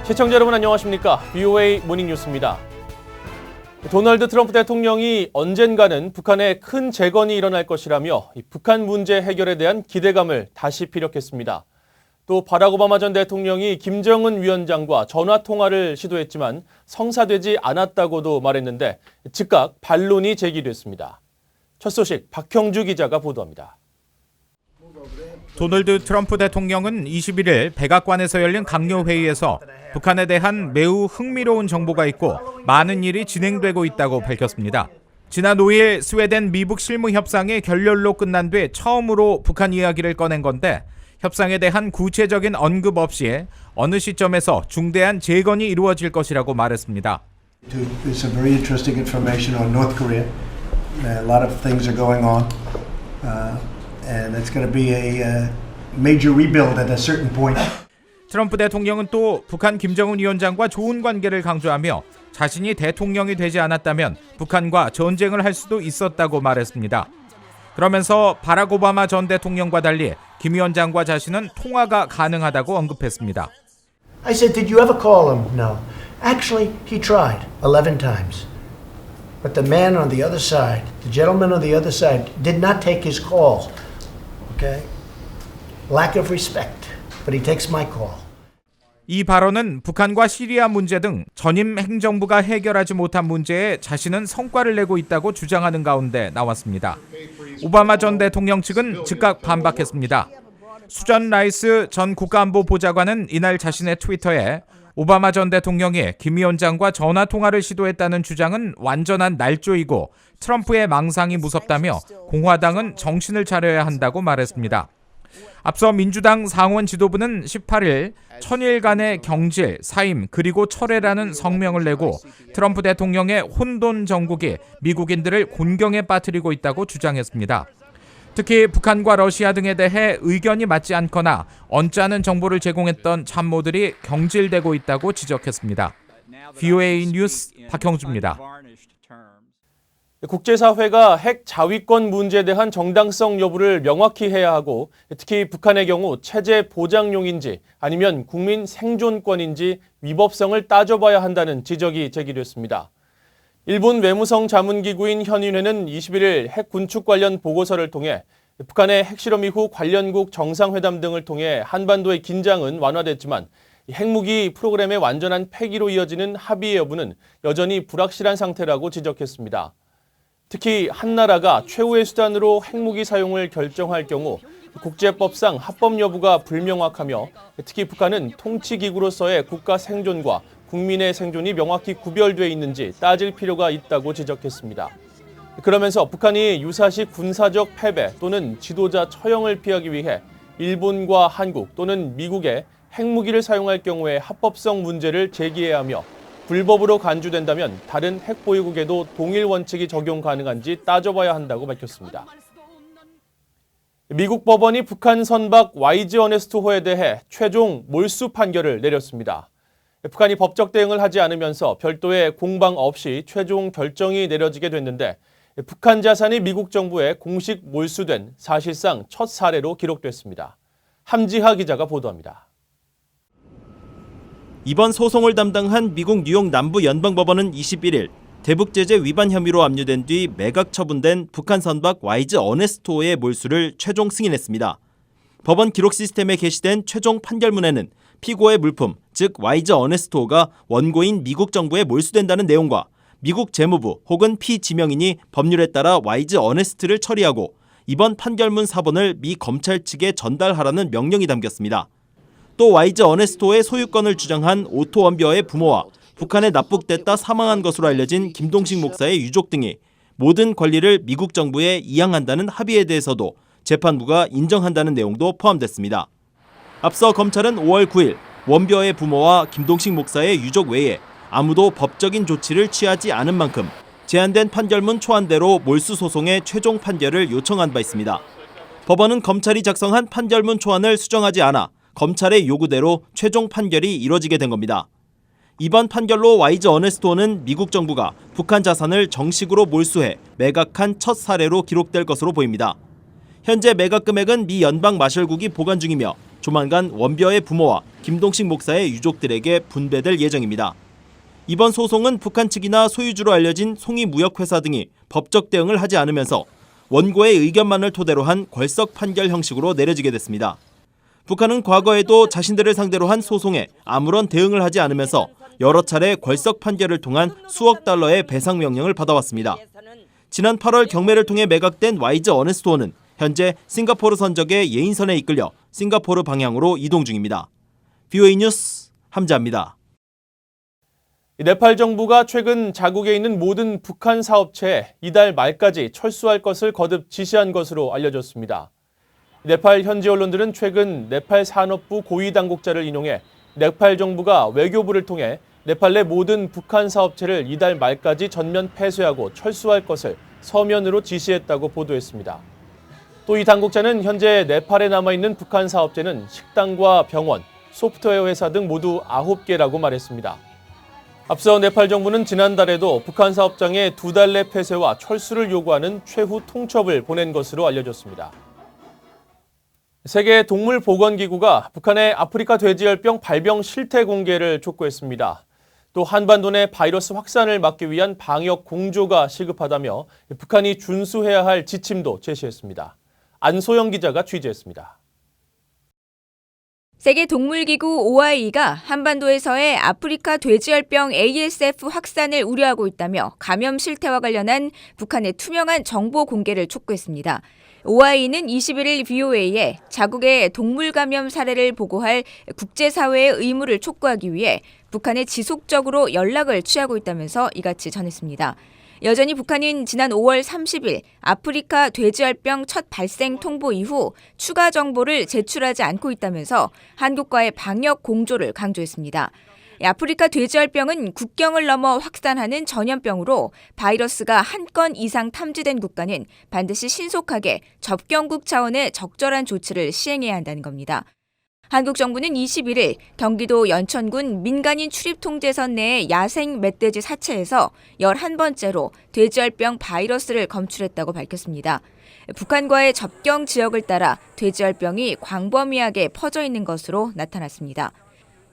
시청자 여러분 안녕하십니까? VOA 모닝뉴스입니다. 도널드 트럼프 대통령이 언젠가는 북한에 큰 재건이 일어날 것이라며 북한 문제 해결에 대한 기대감을 다시 피력했습니다. 또 바락 오바마 전 대통령이 김정은 위원장과 전화 통화를 시도했지만 성사되지 않았다고도 말했는데 즉각 반론이 제기됐습니다. 첫 소식 박형주 기자가 보도합니다. 도널드 트럼프 대통령은 21일 백악관에서 열린 강요회의에서 북한에 대한 매우 흥미로운 정보가 있고 많은 일이 진행되고 있다고 밝혔습니다. 지난 5일 스웨덴 미북 실무협상이 결렬로 끝난 뒤 처음으로 북한 이야기를 꺼낸 건데 협상에 대한 구체적인 언급 없이 어느 시점에서 중대한 재건이 이루어질 것이라고 말했습니다. There's some very interesting information on North Korea. A lot of things are going on. And it's going to be a major rebuild at a certain point. 트럼프 대통령은 또 북한 김정은 위원장과 좋은 관계를 강조하며 자신이 대통령이 되지 않았다면 북한과 전쟁을 할 수도 있었다고 말했습니다. 그러면서 바락 오바마 전 대통령과 달리 김 위원장과 자신은 통화가 가능하다고 언급했습니다. I said, did you ever call him? No. Actually, he tried 11 times. But the man on the other side, the gentleman on the other side, did not take his call. Okay? Lack of respect. But he takes my call. 이 발언은 북한과 시리아 문제 등 전임 행정부가 해결하지 못한 문제에 자신은 성과를 내고 있다고 주장하는 가운데 나왔습니다. 오바마 전 대통령 측은 즉각 반박했습니다. 수전 라이스 전 국가안보보좌관은 이날 자신의 트위터에 오바마 전 대통령이 김 위원장과 전화 통화를 시도했다는 주장은 완전한 날조이고 트럼프의 망상이 무섭다며 공화당은 정신을 차려야 한다고 말했습니다. 앞서 민주당 상원 지도부는 18일 1000일간의 경질, 사임, 그리고 철회라는 성명을 내고 트럼프 대통령의 혼돈 정국이 미국인들을 곤경에 빠뜨리고 있다고 주장했습니다. 특히 북한과 러시아 등에 대해 의견이 맞지 않거나 언짢은 정보를 제공했던 참모들이 경질되고 있다고 지적했습니다. VOA 뉴스 박형주입니다. 국제사회가 핵 자위권 문제에 대한 정당성 여부를 명확히 해야 하고 특히 북한의 경우 체제 보장용인지 아니면 국민 생존권인지 위법성을 따져봐야 한다는 지적이 제기됐습니다. 일본 외무성 자문기구인 현인회는 21일 핵 군축 관련 보고서를 통해 북한의 핵실험 이후 관련국 정상회담 등을 통해 한반도의 긴장은 완화됐지만 핵무기 프로그램의 완전한 폐기로 이어지는 합의의 여부는 여전히 불확실한 상태라고 지적했습니다. 특히 한 나라가 최후의 수단으로 핵무기 사용을 결정할 경우 국제법상 합법 여부가 불명확하며 특히 북한은 통치기구로서의 국가 생존과 국민의 생존이 명확히 구별되어 있는지 따질 필요가 있다고 지적했습니다. 그러면서 북한이 유사시 군사적 패배 또는 지도자 처형을 피하기 위해 일본과 한국 또는 미국의 핵무기를 사용할 경우의 합법성 문제를 제기해야 하며 불법으로 간주된다면 다른 핵보유국에도 동일 원칙이 적용 가능한지 따져봐야 한다고 밝혔습니다. 미국 법원이 북한 선박 YG 어네스트호에 대해 최종 몰수 판결을 내렸습니다. 북한이 법적 대응을 하지 않으면서 별도의 공방 없이 최종 결정이 내려지게 됐는데 북한 자산이 미국 정부에 공식 몰수된 사실상 첫 사례로 기록됐습니다. 함지하 기자가 보도합니다. 이번 소송을 담당한 미국 뉴욕 남부 연방법원은 21일 대북제재 위반 혐의로 압류된 뒤 매각 처분된 북한 선박 YG 어네스트호의 몰수를 최종 승인했습니다. 법원 기록 시스템에 게시된 최종 판결문에는 피고의 물품, 즉 YG 어네스트호가 원고인 미국 정부에 몰수된다는 내용과 미국 재무부 혹은 피지명인이 법률에 따라 YG 어네스트를 처리하고 이번 판결문 사본을 미 검찰 측에 전달하라는 명령이 담겼습니다. 또 YG 어네스트호의 소유권을 주장한 오토 원비어의 부모와 북한에 납북됐다 사망한 것으로 알려진 김동식 목사의 유족 등이 모든 권리를 미국 정부에 이양한다는 합의에 대해서도 재판부가 인정한다는 내용도 포함됐습니다. 앞서 검찰은 5월 9일 원비어의 부모와 김동식 목사의 유족 외에 아무도 법적인 조치를 취하지 않은 만큼 제한된 판결문 초안대로 몰수 소송의 최종 판결을 요청한 바 있습니다. 법원은 검찰이 작성한 판결문 초안을 수정하지 않아 검찰의 요구대로 최종 판결이 이뤄지게 된 겁니다. 이번 판결로 YG 어네스트호는 미국 정부가 북한 자산을 정식으로 몰수해 매각한 첫 사례로 기록될 것으로 보입니다. 현재 매각 금액은 미 연방 마셜국이 보관 중이며 조만간 원벼의 부모와 김동식 목사의 유족들에게 분배될 예정입니다. 이번 소송은 북한 측이나 소유주로 알려진 송이 무역회사 등이 법적 대응을 하지 않으면서 원고의 의견만을 토대로 한 궐석 판결 형식으로 내려지게 됐습니다. 북한은 과거에도 자신들을 상대로 한 소송에 아무런 대응을 하지 않으면서 여러 차례 궐석 판결을 통한 수억 달러의 배상 명령을 받아왔습니다. 지난 8월 경매를 통해 매각된 YG 어네스토어는 현재 싱가포르 선적의 예인선에 이끌려 싱가포르 방향으로 이동 중입니다. VOA 뉴스 함자입니다. 네팔 정부가 최근 자국에 있는 모든 북한 사업체에 이달 말까지 철수할 것을 거듭 지시한 것으로 알려졌습니다. 네팔 현지 언론들은 최근 네팔 산업부 고위 당국자를 인용해 네팔 정부가 외교부를 통해 네팔 내 모든 북한 사업체를 이달 말까지 전면 폐쇄하고 철수할 것을 서면으로 지시했다고 보도했습니다. 또 이 당국자는 현재 네팔에 남아있는 북한 사업체는 식당과 병원, 소프트웨어 회사 등 모두 9개라고 말했습니다. 앞서 네팔 정부는 지난달에도 북한 사업장의 2달 내 폐쇄와 철수를 요구하는 최후 통첩을 보낸 것으로 알려졌습니다. 세계 동물보건기구가 북한의 아프리카 돼지열병 발병 실태 공개를 촉구했습니다. 또 한반도 내 바이러스 확산을 막기 위한 방역 공조가 시급하다며 북한이 준수해야 할 지침도 제시했습니다. 안소영 기자가 취재했습니다. 세계동물기구 OIE가 한반도에서의 아프리카 돼지열병 ASF 확산을 우려하고 있다며 감염 실태와 관련한 북한의 투명한 정보 공개를 촉구했습니다. OIE는 21일 VOA에 자국의 동물 감염 사례를 보고할 국제사회의 의무를 촉구하기 위해 북한에 지속적으로 연락을 취하고 있다면서 이같이 전했습니다. 여전히 북한은 지난 5월 30일 아프리카 돼지열병 첫 발생 통보 이후 추가 정보를 제출하지 않고 있다면서 한국과의 방역 공조를 강조했습니다. 아프리카 돼지열병은 국경을 넘어 확산하는 전염병으로 바이러스가 한 건 이상 탐지된 국가는 반드시 신속하게 접경국 차원의 적절한 조치를 시행해야 한다는 겁니다. 한국 정부는 21일 경기도 연천군 민간인 출입통제선 내의 야생 멧돼지 사체에서 11번째로 돼지열병 바이러스를 검출했다고 밝혔습니다. 북한과의 접경 지역을 따라 돼지열병이 광범위하게 퍼져 있는 것으로 나타났습니다.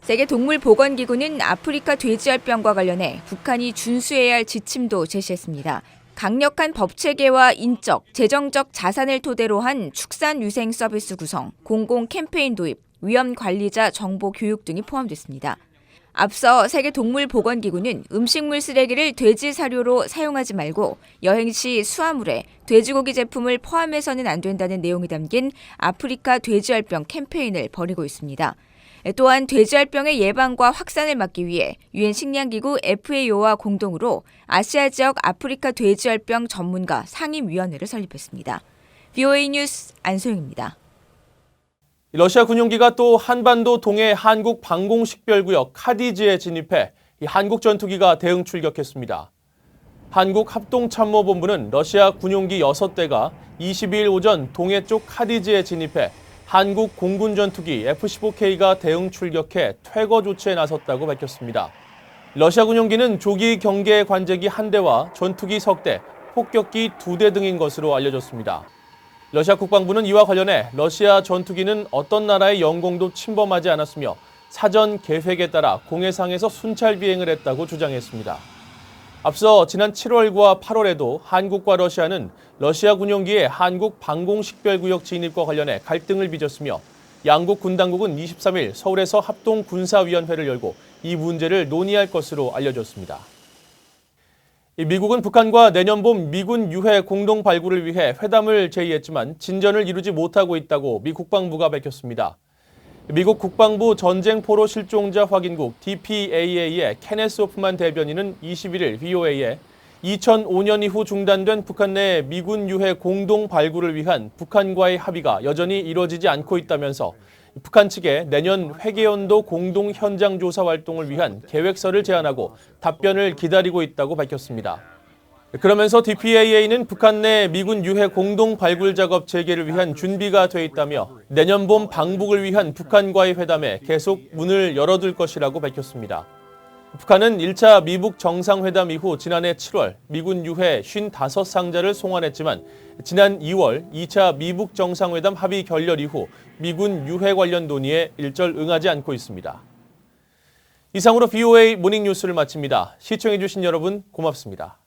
세계동물보건기구는 아프리카 돼지열병과 관련해 북한이 준수해야 할 지침도 제시했습니다. 강력한 법체계와 인적, 재정적 자산을 토대로 한 축산위생 서비스 구성, 공공 캠페인 도입, 위험관리자 정보 교육 등이 포함됐습니다. 앞서 세계동물보건기구는 음식물 쓰레기를 돼지 사료로 사용하지 말고 여행 시 수화물에 돼지고기 제품을 포함해서는 안 된다는 내용이 담긴 아프리카 돼지열병 캠페인을 벌이고 있습니다. 또한 돼지열병의 예방과 확산을 막기 위해 유엔 식량기구 FAO와 공동으로 아시아 지역 아프리카 돼지열병 전문가 상임위원회를 설립했습니다. VOA 뉴스 안소영입니다. 러시아 군용기가 또 한반도 동해 한국 방공식별구역 카디지에 진입해 한국 전투기가 대응 출격했습니다. 한국합동참모본부는 러시아 군용기 6대가 22일 오전 동해 쪽 카디지에 진입해 한국 공군 전투기 F-15K가 대응 출격해 퇴거 조치에 나섰다고 밝혔습니다. 러시아 군용기는 조기 경계 관제기 1대와 전투기 석 대, 폭격기 2대 등인 것으로 알려졌습니다. 러시아 국방부는 이와 관련해 러시아 전투기는 어떤 나라의 영공도 침범하지 않았으며 사전 계획에 따라 공해상에서 순찰 비행을 했다고 주장했습니다. 앞서 지난 7월과 8월에도 한국과 러시아는 러시아 군용기의 한국 방공식별구역 진입과 관련해 갈등을 빚었으며 양국 군 당국은 23일 서울에서 합동군사위원회를 열고 이 문제를 논의할 것으로 알려졌습니다. 미국은 북한과 내년 봄 미군 유해 공동 발굴을 위해 회담을 제의했지만 진전을 이루지 못하고 있다고 미 국방부가 밝혔습니다. 미국 국방부 전쟁포로 실종자 확인국 DPAA의 케네스 호프만 대변인은 21일 VOA에 2005년 이후 중단된 북한 내 미군 유해 공동 발굴을 위한 북한과의 합의가 여전히 이루어지지 않고 있다면서 북한 측에 내년 회계연도 공동 현장 조사 활동을 위한 계획서를 제안하고 답변을 기다리고 있다고 밝혔습니다. 그러면서 DPAA는 북한 내 미군 유해 공동 발굴 작업 재개를 위한 준비가 돼 있다며 내년 봄 방북을 위한 북한과의 회담에 계속 문을 열어둘 것이라고 밝혔습니다. 북한은 1차 미북 정상회담 이후 지난해 7월 미군 유해 55상자를 송환했지만 지난 2월 2차 미북 정상회담 합의 결렬 이후 미군 유해 관련 논의에 일절 응하지 않고 있습니다. 이상으로 VOA 모닝뉴스를 마칩니다. 시청해주신 여러분 고맙습니다.